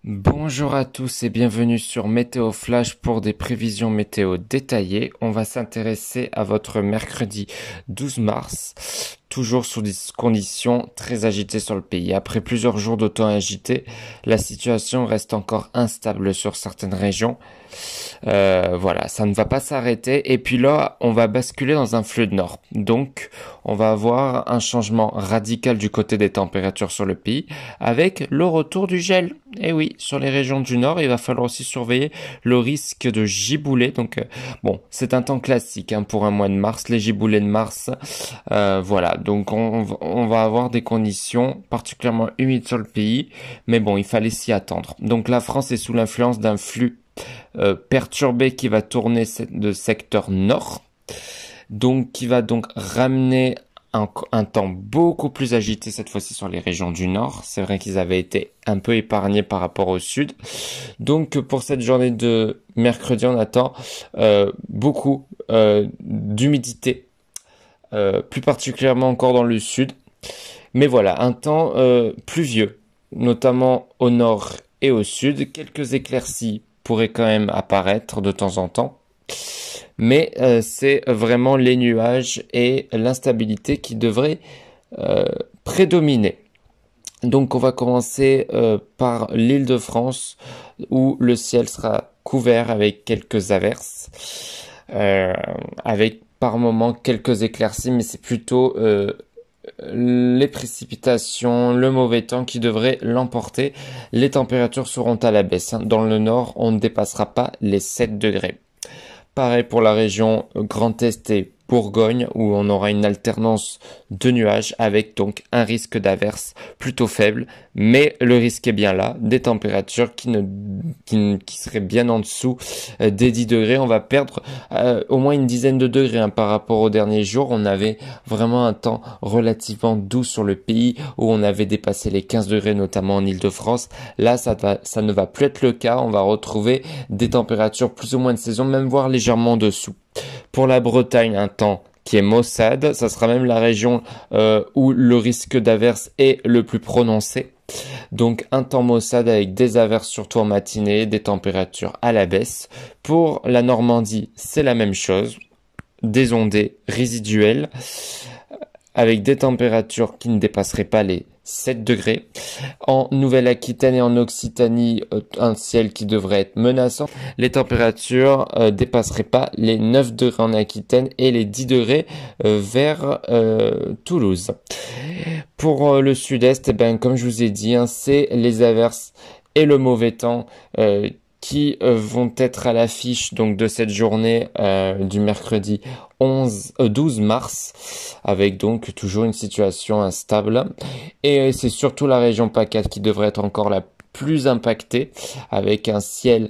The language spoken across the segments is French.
Bonjour à tous et bienvenue sur Météo Flash pour des prévisions météo détaillées. On va s'intéresser à votre mercredi 12 mars, toujours sous des conditions très agitées sur le pays. Après plusieurs jours de temps agité, la situation reste encore instable sur certaines régions. Voilà, ça ne va pas s'arrêter. Et puis là, on va basculer dans un flux de nord. Donc, on va avoir un changement radical du côté des températures sur le pays, avec le retour du gel. Et oui, sur les régions du nord, il va falloir aussi surveiller le risque de giboulées. Donc, bon, c'est un temps classique pour un mois de mars, les giboulées de mars. Voilà, donc on va avoir des conditions particulièrement humides sur le pays. Mais bon, il fallait s'y attendre. Donc, la France est sous l'influence d'un flux perturbé qui va tourner de secteur nord, donc qui va donc ramener un temps beaucoup plus agité cette fois-ci sur les régions du nord. C'est vrai qu'ils avaient été un peu épargnés par rapport au sud. Donc pour cette journée de mercredi, on attend beaucoup d'humidité, plus particulièrement encore dans le sud. Mais voilà, un temps pluvieux, notamment au nord et au sud. Quelques éclaircies pourraient quand même apparaître de temps en temps. Mais c'est vraiment les nuages et l'instabilité qui devraient prédominer. Donc on va commencer par l'Île-de-France où le ciel sera couvert avec quelques averses, avec par moments quelques éclaircies, mais c'est plutôt les précipitations, le mauvais temps qui devrait l'emporter. Les températures seront à la baisse. Dans le nord, on ne dépassera pas les 7 degrés. Pareil pour la région Grand Est et Bourgogne où on aura une alternance de nuages avec donc un risque d'averse plutôt faible, mais le risque est bien là, des températures qui seraient bien en dessous des 10 degrés. On va perdre au moins une dizaine de degrés par rapport aux derniers jours. On avait vraiment un temps relativement doux sur le pays où on avait dépassé les 15 degrés notamment en Île-de-France. Là, ça ne va plus être le cas. On va retrouver des températures plus ou moins de saison, même voire légèrement en dessous. Pour la Bretagne, un temps qui est maussade. Ça sera même la région où le risque d'averse est le plus prononcé. Donc un temps maussade avec des averses surtout en matinée, des températures à la baisse. Pour la Normandie, c'est la même chose. Des ondées résiduelles avec des températures qui ne dépasseraient pas les 7 degrés. En Nouvelle-Aquitaine et en Occitanie, un ciel qui devrait être menaçant. Les températures dépasseraient pas les 9 degrés en Aquitaine et les 10 degrés vers Toulouse. Pour le sud-est, comme je vous ai dit, c'est les averses et le mauvais temps qui vont être à l'affiche donc de cette journée du mercredi 12 mars, avec donc toujours une situation instable. Et c'est surtout la région PACA qui devrait être encore la plus impactée, avec un ciel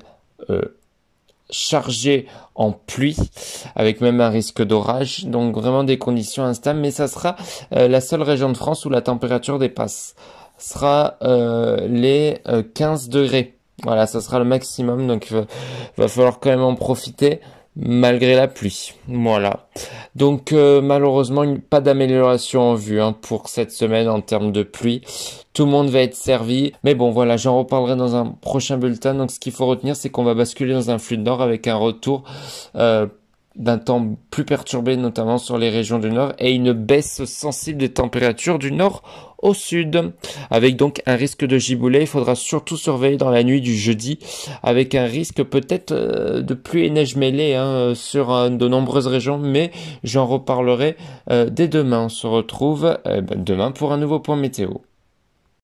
chargé en pluie, avec même un risque d'orage, donc vraiment des conditions instables, mais ça sera la seule région de France où la température dépasse sera les 15 degrés. Voilà, ça sera le maximum, donc va falloir quand même en profiter malgré la pluie. Voilà. Donc malheureusement, pas d'amélioration en vue pour cette semaine en termes de pluie. Tout le monde va être servi. Mais bon, voilà, j'en reparlerai dans un prochain bulletin. Donc ce qu'il faut retenir, c'est qu'on va basculer dans un flux de nord avec un retour d'un temps plus perturbé, notamment sur les régions du nord, et une baisse sensible des températures du nord au sud, avec donc un risque de giboulée. Il faudra surtout surveiller dans la nuit du jeudi, avec un risque peut-être de pluie et neige mêlée sur de nombreuses régions, mais j'en reparlerai dès demain. On se retrouve demain pour un nouveau point météo.